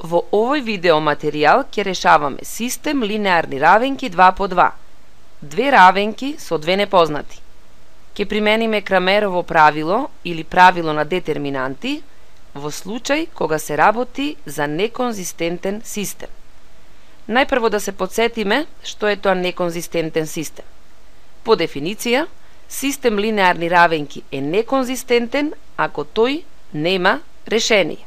Во овој видеоматеријал ќе решаваме систем линеарни равенки 2 по 2. Две равенки со две непознати. Ќе примениме Крамерово правило или правило на детерминанти во случај кога се работи за неконзистентен систем. Најпрво да се подсетиме што е тоа неконзистентен систем. По дефиниција, систем линеарни равенки е неконзистентен ако тој нема решение.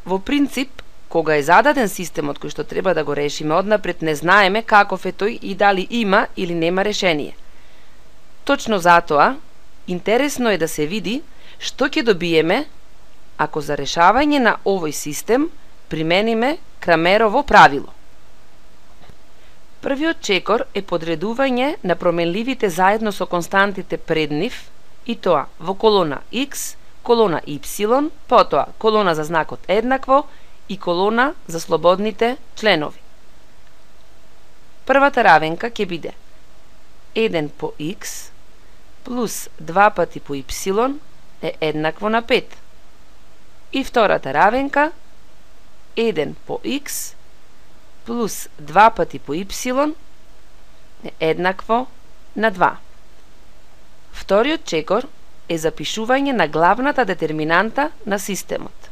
Во принцип, кога е зададен системот кој што треба да го решиме, однапред не знаеме каков е тој и дали има или нема решение. Точно затоа, интересно е да се види што ќе добиеме ако за решавање на овој систем примениме Крамерово правило. Првиот чекор е подредување на променливите заедно со константите пред нив, и тоа во колона X, колона Y, потоа колона за знакот еднакво и колона за слободните членови. Првата равенка ќе биде 1 по X плюс 2 пати по Y е еднакво на 5. И втората равенка 1 по X плюс 2 пати по Y е еднакво на 2. Вториот чекор е запишување на главната детерминанта на системот.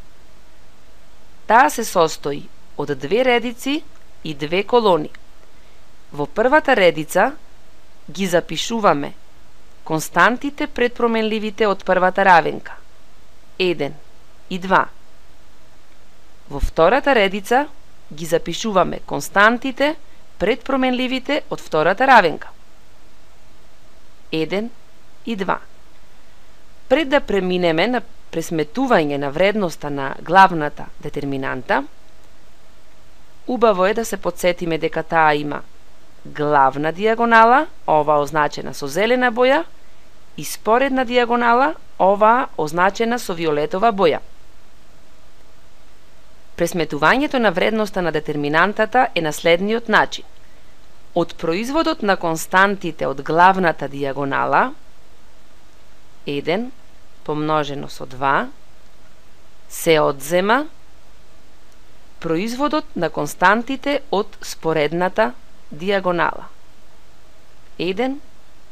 Таа се состои од две редици и две колони. Во првата редица ги запишуваме константите пред променливите од првата равенка 1 и 2. Во втората редица ги запишуваме константите пред променливите од втората равенка 1 и 2. Пред да преминеме на пресметување на вредноста на главната детерминанта, убаво е да се подсетиме дека таа има главна диагонала, оваа означена со зелена боја, и споредна диагонала, оваа означена со виолетова боја. Пресметувањето на вредноста на детерминантата е на следниот начин. Од производот на константите од главната диагонала 1 помножено со 2 се одзема производот на константите од споредната диагонала 1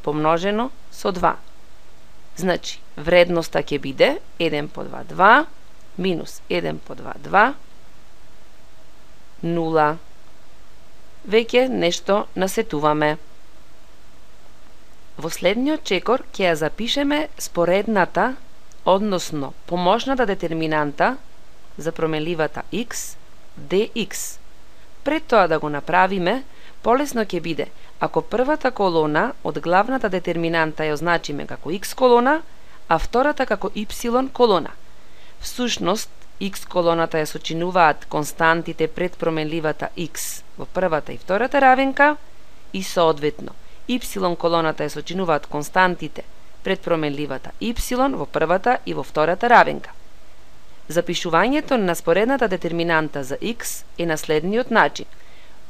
помножено со 2. Значи, вредноста ќе биде 1 по 2 2 минус 1 по 2 2 0. Веќе нешто насетуваме. Во следниот чекор ќе ја запишеме споредната, односно помошната детерминанта за променливата x, dx. Пред тоа да го направиме, полесно ќе биде ако првата колона од главната детерминанта ја означиме како x колона, а втората како y колона. Всушност, x колоната ја сочинуваат константите пред променливата x во првата и втората равенка и соодветно y колоната ја сочинуваат константите пред променливата y во првата и во втората равенка. Запишувањето на споредната детерминанта за x е на следниот начин.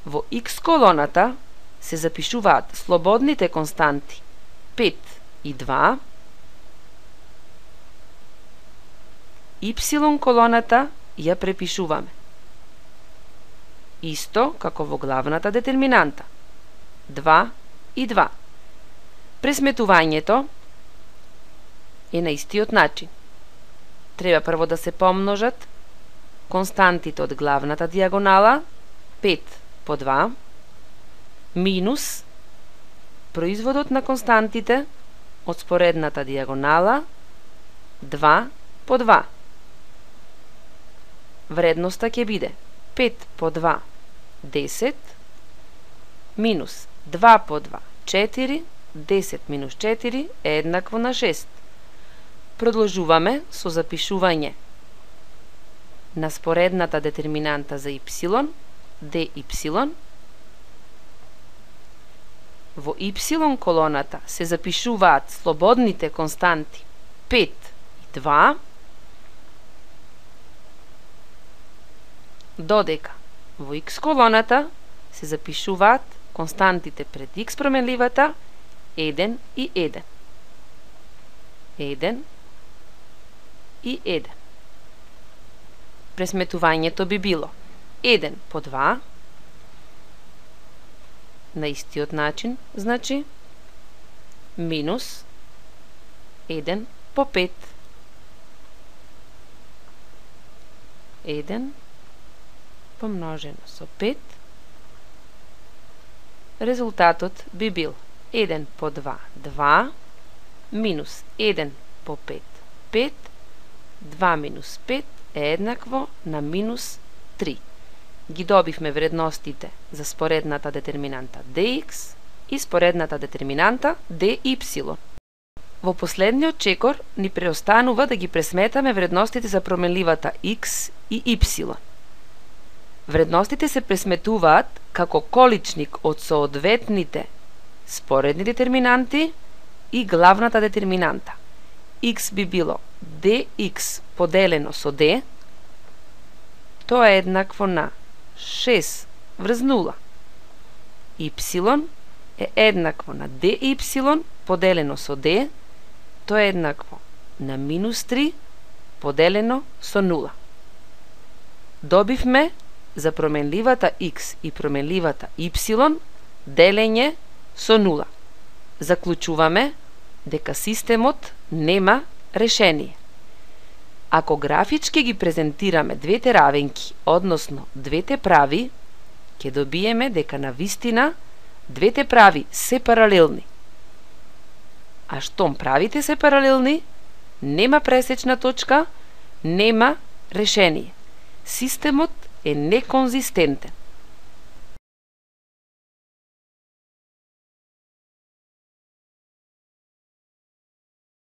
Во x колоната се запишуваат слободните константи 5 и 2, y колоната ја препишуваме исто како во главната детерминанта 2 и 2. Пресметувањето е на истиот начин. Треба прво да се помножат константите од главната диагонала 5 по 2 минус производот на константите од споредната диагонала 2 по 2. Вредноста ќе биде 5 по 2 10 минус 2 по 2 4, 10 минус 4 е еднакво на 6. Продолжуваме со запишување на споредната детерминанта за y, dy. Во y колоната се запишуваат слободните константи 5 и 2, додека во x колоната се запишуваат константите пред x променливата 1 и 1. 1 и 1. пресметувањето би било 1 по 2, на истиот начин, значи, минус 1 по 5. 1 помножено со 5, резултатот би бил 1 по 2, 2, минус 1 по 5, 5, 2 минус 5 е еднакво на минус 3. Ги добивме вредностите за споредната детерминанта dx и споредната детерминанта dy. Во последниот чекор ни преостанува да ги пресметаме вредностите за променливата x и y. Вредностите се пресметуваат како количник од соодветните споредни детерминанти и главната детерминанта. X би било dx поделено со d, тоа е еднакво на 6 врз 0. Y е еднакво на dy поделено со d, тоа е еднакво на минус 3 поделено со 0. Добивме за променливата x и променливата y делење со 0. Заклучуваме дека системот нема решение. Ако графички ги презентираме двете равенки, односно двете прави, ќе добиеме дека навистина двете прави се паралелни. А штом правите се паралелни, нема пресечна точка, нема решение. Системот е неконзистентен.